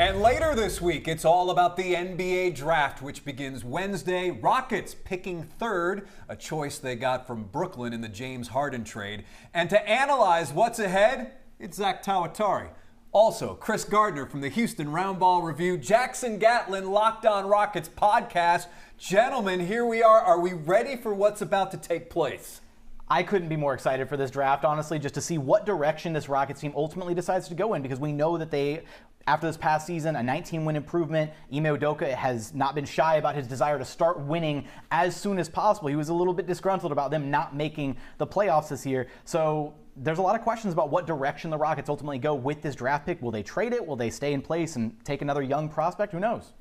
And later this week, it's all about the NBA draft, which begins Wednesday. Rockets picking third, a choice they got from Brooklyn in the James Harden trade. And to analyze what's ahead, it's Zach Tawatari. Also, Kris Gardner from the Houston Roundball Review, Jackson Gatlin, Locked On Rockets podcast. Gentlemen, here we are. Are we ready for what's about to take place? I couldn't be more excited for this draft, honestly, just to see what direction this Rockets team ultimately decides to go in, because we know that they, after this past season, a 19-win improvement, Ime Udoka has not been shy about his desire to start winning as soon as possible. He was a little bit disgruntled about them not making the playoffs this year. So there's a lot of questions about what direction the Rockets ultimately go with this draft pick. Will they trade it? Will they stay in place and take another young prospect? Who knows?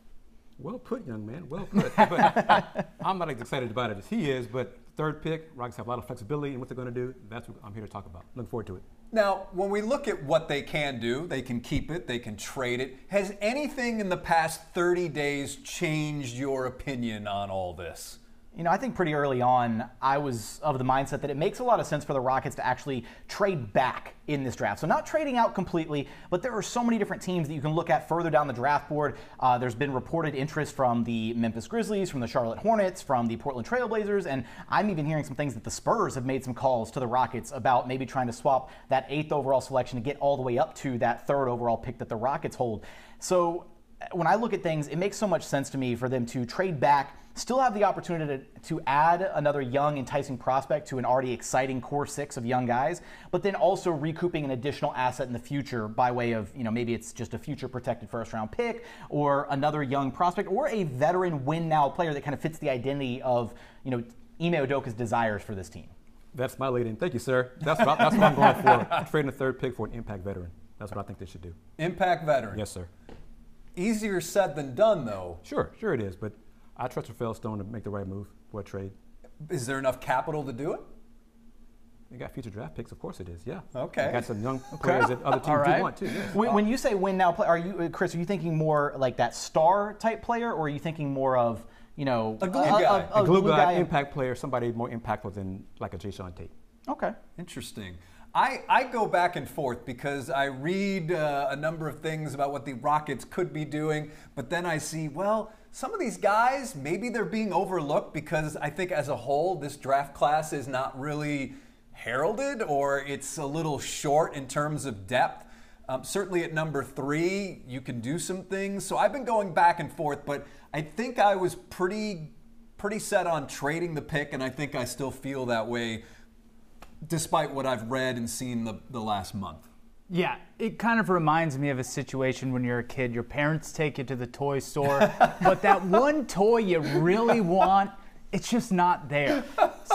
Well put, young man. Well put. But I'm not as excited about it as he is, but third pick, Rockets have a lot of flexibility in what they're going to do. That's what I'm here to talk about. Looking forward to it. Now, when we look at what they can do, they can keep it, they can trade it. Has anything in the past 30 days changed your opinion on all this? You know, I think pretty early on, I was of the mindset that it makes a lot of sense for the Rockets to actually trade back in this draft. So not trading out completely, but there are so many different teams that you can look at further down the draft board. There's been reported interest from the Memphis Grizzlies, from the Charlotte Hornets, from the Portland Trail Blazers, and I'm even hearing some things that the Spurs have made some calls to the Rockets about maybe trying to swap that 8th overall selection to get all the way up to that 3rd overall pick that the Rockets hold. So when I look at things, it makes so much sense to me for them to trade back, still have the opportunity to add another young, enticing prospect to an already exciting core 6 of young guys, but then also recouping an additional asset in the future by way of, you know, maybe it's just a future protected first-round pick or another young prospect or a veteran win-now player that kind of fits the identity of, you know, Ime Udoka's desires for this team. That's my lead in. Thank you, sir. That's what I'm going for. I'm trading a third pick for an impact veteran. That's what I think they should do. Impact veteran. Yes, sir. Easier said than done, though. Sure it is, but I trust Rafael Stone to make the right move for a trade. Is there enough capital to do it? They got future draft picks, of course it is, yeah. Okay. They got some young players that other teams do want too. Yes. When you say win now play, are you, Kris, are you thinking more like that star type player, or are you thinking more of, you know, a glue guy? A glue guy, impact player, somebody more impactful than like a Jason Tate. Okay. Interesting. I go back and forth because I read a number of things about what the Rockets could be doing, but then I see, well, some of these guys, maybe they're being overlooked because I think as a whole, this draft class is not really heralded, or it's a little short in terms of depth. Certainly at number 3, you can do some things. So I've been going back and forth, but I think I was pretty set on trading the pick, and I think I still feel that way despite what I've read and seen the last month. Yeah, it kind of reminds me of a situation when you're a kid. Your parents take you to the toy store, but that one toy you really want, it's just not there.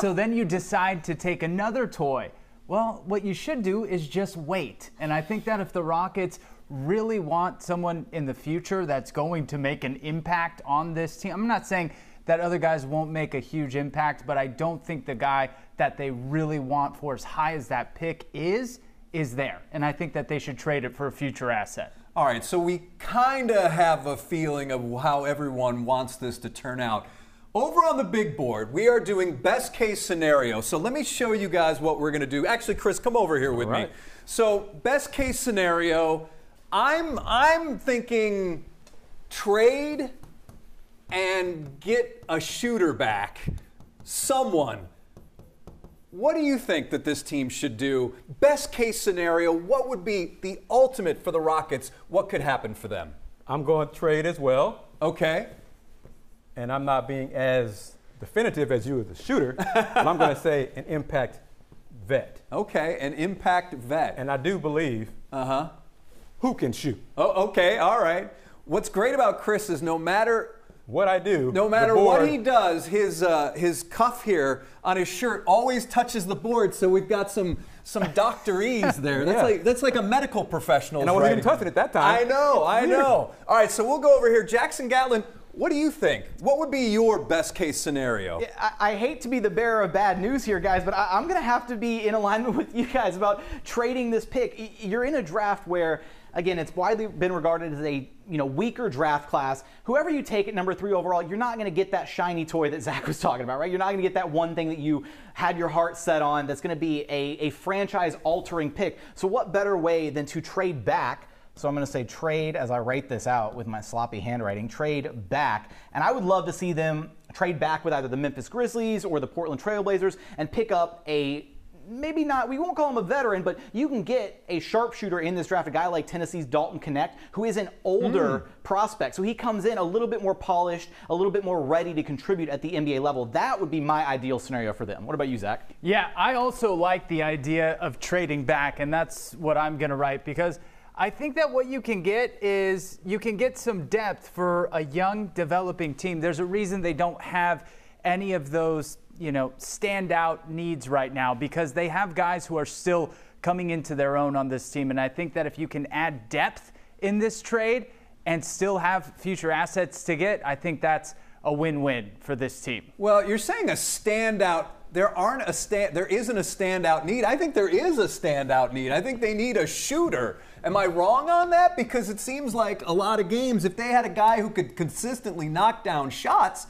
So then you decide to take another toy. Well, what you should do is just wait. And I think that if the Rockets really want someone in the future that's going to make an impact on this team, I'm not saying that other guys won't make a huge impact, but I don't think the guy that they really want for as high as that pick is there. And I think that they should trade it for a future asset. All right, so we kind of have a feeling of how everyone wants this to turn out. Over on the big board, we are doing best case scenario. So let me show you guys what we're going to do. Actually, Kris, come over here with me. So best case scenario, I'm thinking trade and get a shooter back. Someone. What do you think that this team should do? Best case scenario, what would be the ultimate for the Rockets? What could happen for them? I'm going to trade as well. Okay. And I'm not being as definitive as you as a shooter, but I'm going to say an impact vet. Okay, an impact vet. And I do believe who can shoot. Oh, okay, all right. What's great about Kris is no matter what I do, no matter what he does, his cuff here on his shirt always touches the board. So we've got some doctorese there. That's like a medical professional. And I wasn't even touching it that time. I know. All right, so we'll go over here. Jackson Gatlin, what do you think? What would be your best case scenario? I hate to be the bearer of bad news here, guys, but I'm going to have to be in alignment with you guys about trading this pick. You're in a draft where, again, it's widely been regarded as a weaker draft class. Whoever you take at number 3 overall, you're not going to get that shiny toy that Zach was talking about, right? You're not going to get that one thing that you had your heart set on that's going to be a franchise-altering pick. So what better way than to trade back So I'm going to say trade, as I write this out with my sloppy handwriting, trade back. And I would love to see them trade back with either the Memphis Grizzlies or the Portland Trail Blazers and pick up a, maybe not, we won't call him a veteran, but you can get a sharpshooter in this draft, a guy like Tennessee's Dalton Connect, who is an older prospect. So he comes in a little bit more polished, a little bit more ready to contribute at the NBA level. That would be my ideal scenario for them. What about you, Zach? Yeah, I also like the idea of trading back, and that's what I'm going to write, because I think that what you can get is you can get some depth for a young developing team. There's a reason they don't have any of those, standout needs right now, because they have guys who are still coming into their own on this team. And I think that if you can add depth in this trade and still have future assets to get, I think that's a win-win for this team. Well, you're saying a standout. There isn't a standout need. I think there is a standout need. I think they need a shooter. Am I wrong on that? Because it seems like a lot of games, if they had a guy who could consistently knock down shots,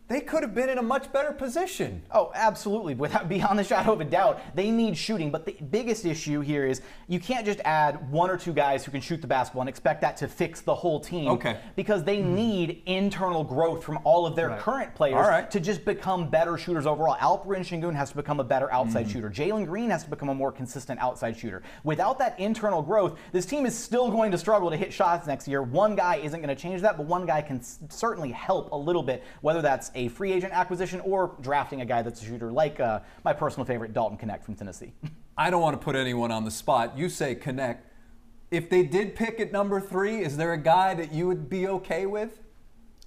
they could have been in a much better position. Oh, absolutely. Beyond the shadow of a doubt, they need shooting. But the biggest issue here is you can't just add one or two guys who can shoot the basketball and expect that to fix the whole team. Okay. Because they need internal growth from all of their current players to just become better shooters overall. Alperen Sengun has to become a better outside shooter. Jalen Green has to become a more consistent outside shooter. Without that internal growth, this team is still going to struggle to hit shots next year. One guy isn't going to change that, but one guy can certainly help a little bit, whether that's a free agent acquisition or drafting a guy that's a shooter like my personal favorite, Dalton Connect from Tennessee. I don't want to put anyone on the spot. You say Connect. If they did pick at number 3, is there a guy that you would be okay with?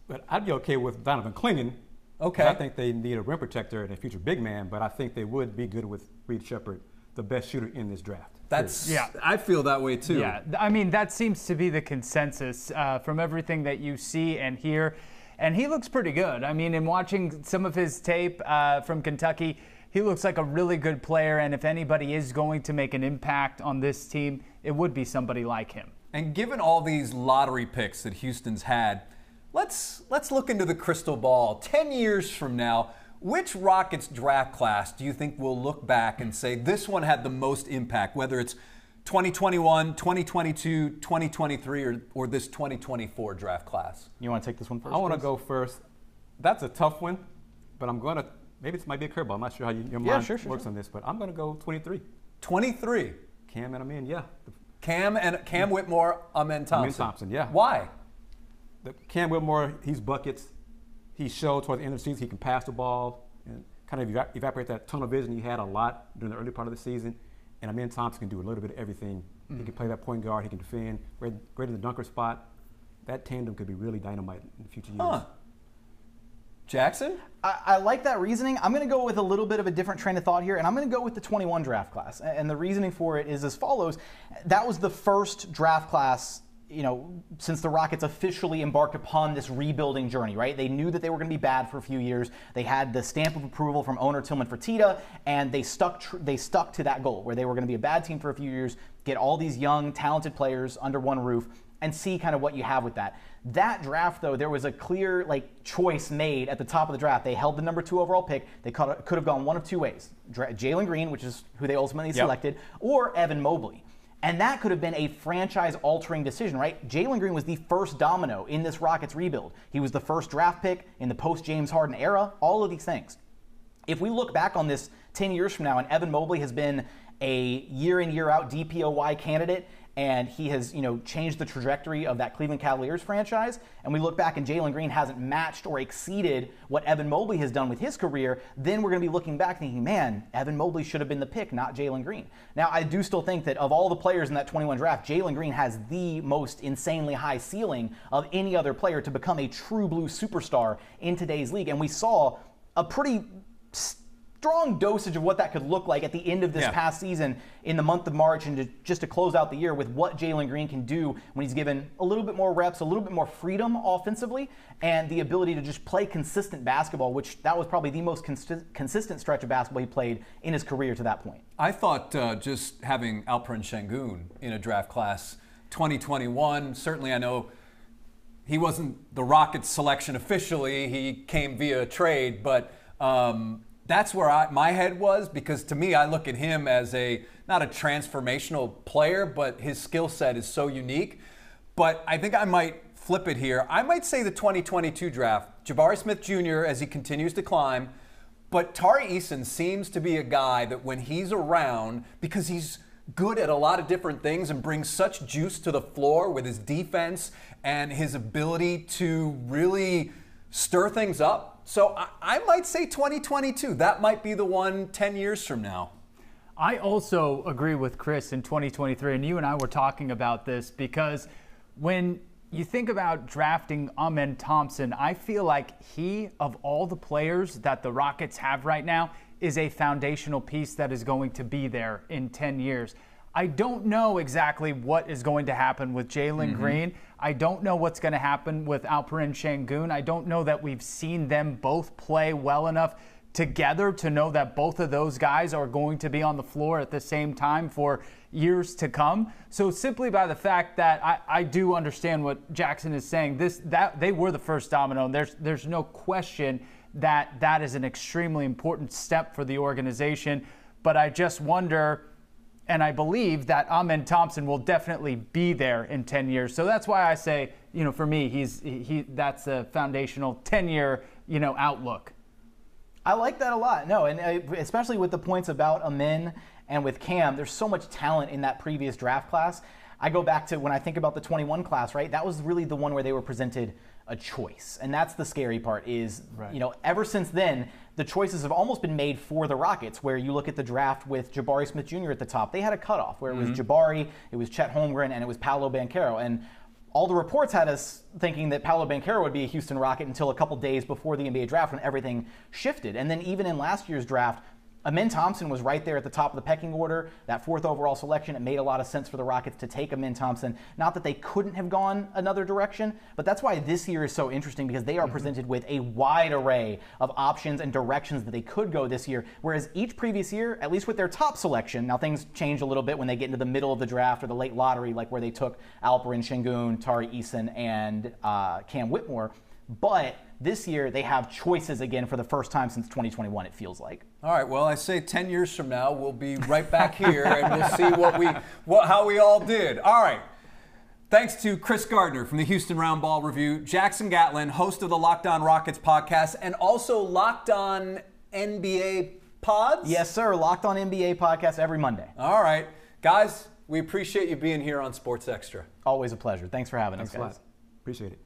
But I'd be okay with Donovan Clingan. Okay. I think they need a rim protector and a future big man, but I think they would be good with Reed Shepherd, the best shooter in this draft. I feel that way too. Yeah, I mean, that seems to be the consensus from everything that you see and hear. And he looks pretty good. I mean, in watching some of his tape from Kentucky, he looks like a really good player. And if anybody is going to make an impact on this team, it would be somebody like him. And given all these lottery picks that Houston's had, let's look into the crystal ball. 10 years from now, which Rockets draft class do you think will look back and say this one had the most impact, whether it's 2021, 2022, 2023, or this 2024 draft class? You want to take this one first? I want to go first. That's a tough one, but I'm going to, maybe this might be a curveball. I'm not sure how your mind works on this, but I'm going to go 23. 23? Cam and Amin, yeah. Cam Whitmore, Amin Thompson. Amin Thompson, yeah. Why? Cam Whitmore, he's buckets. He showed towards the end of the season he can pass the ball and kind of evaporate that tunnel vision he had a lot during the early part of the season. And Amin Thompson can do a little bit of everything. He can play that point guard. He can defend. Great in the dunker spot. That tandem could be really dynamite in the future years. Jackson? I like that reasoning. I'm going to go with a little bit of a different train of thought here, and I'm going to go with the 21 draft class. And the reasoning for it is as follows. That was the first draft class since the Rockets officially embarked upon this rebuilding journey, right? They knew that they were going to be bad for a few years. They had the stamp of approval from owner Tillman Fertitta, and they stuck to that goal where they were going to be a bad team for a few years, get all these young, talented players under one roof, and see kind of what you have with that. That draft, though, there was a clear choice made at the top of the draft. They held the number 2 overall pick. They could have gone one of two ways. Jalen Green, which is who they ultimately selected, or Evan Mobley. And that could have been a franchise-altering decision, right? Jalen Green was the first domino in this Rockets rebuild. He was the first draft pick in the post-James Harden era, all of these things. If we look back on this 10 years from now and Evan Mobley has been a year-in, year-out DPOY candidate, and he has, changed the trajectory of that Cleveland Cavaliers franchise, and we look back and Jalen Green hasn't matched or exceeded what Evan Mobley has done with his career, then we're going to be looking back thinking, man, Evan Mobley should have been the pick, not Jalen Green. Now, I do still think that of all the players in that 21 draft, Jalen Green has the most insanely high ceiling of any other player to become a true blue superstar in today's league, and we saw a pretty strong dosage of what that could look like at the end of this past season in the month of March and just to close out the year with what Jalen Green can do when he's given a little bit more reps, a little bit more freedom offensively, and the ability to just play consistent basketball, which that was probably the most consistent stretch of basketball he played in his career to that point. I thought just having Alperen Sengun in a draft class 2021, certainly I know he wasn't the Rockets selection officially, he came via a trade, but That's where my head was, because to me, I look at him as not a transformational player, but his skill set is so unique. But I think I might flip it here. I might say the 2022 draft, Jabari Smith Jr. as he continues to climb, but Tari Eason seems to be a guy that when he's around, because he's good at a lot of different things and brings such juice to the floor with his defense and his ability to really stir things up. So I might say 2022. That might be the one 10 years from now. I also agree with Kris in 2023, and you and I were talking about this, because when you think about drafting Amen Thompson, I feel like he, of all the players that the Rockets have right now, is a foundational piece that is going to be there in 10 years. I don't know exactly what is going to happen with Jalen Green. I don't know what's going to happen with Alperen Şengün. I don't know that we've seen them both play well enough together to know that both of those guys are going to be on the floor at the same time for years to come. So simply by the fact that I do understand what Jackson is saying, that they were the first domino, and there's no question that is an extremely important step for the organization. But I just wonder, and I believe that Amen Thompson will definitely be there in 10 years. So that's why I say, for me, that's a foundational 10-year, outlook. I like that a lot. No, and especially with the points about Amen and with Cam, there's so much talent in that previous draft class. I go back to when I think about the 21 class, right? That was really the one where they were presented a choice. And that's the scary part is, right. Ever since then, the choices have almost been made for the Rockets, where you look at the draft with Jabari Smith Jr. at the top. They had a cutoff where it was Jabari, it was Chet Holmgren, and it was Paolo Banchero. And all the reports had us thinking that Paolo Banchero would be a Houston Rocket until a couple days before the NBA draft when everything shifted. And then even in last year's draft, Amen Thompson was right there at the top of the pecking order. That 4th overall selection, it made a lot of sense for the Rockets to take Amen Thompson. Not that they couldn't have gone another direction, but that's why this year is so interesting, because they are presented with a wide array of options and directions that they could go this year. Whereas each previous year, at least with their top selection, now things change a little bit when they get into the middle of the draft or the late lottery, like where they took Alperen Şengün, Tari Eason, and Cam Whitmore. But this year, they have choices again for the first time since 2021, it feels like. All right, well, I say 10 years from now, we'll be right back here and we'll see how we all did. All right. Thanks to Kris Gardner from the Houston Roundball Review, Jackson Gatlin, host of the Locked On Rockets podcast, and also Locked On NBA pods? Yes, sir. Locked On NBA podcast every Monday. All right. Guys, we appreciate you being here on Sports Extra. Always a pleasure. Thanks for having us, Thanks guys. a lot. Appreciate it.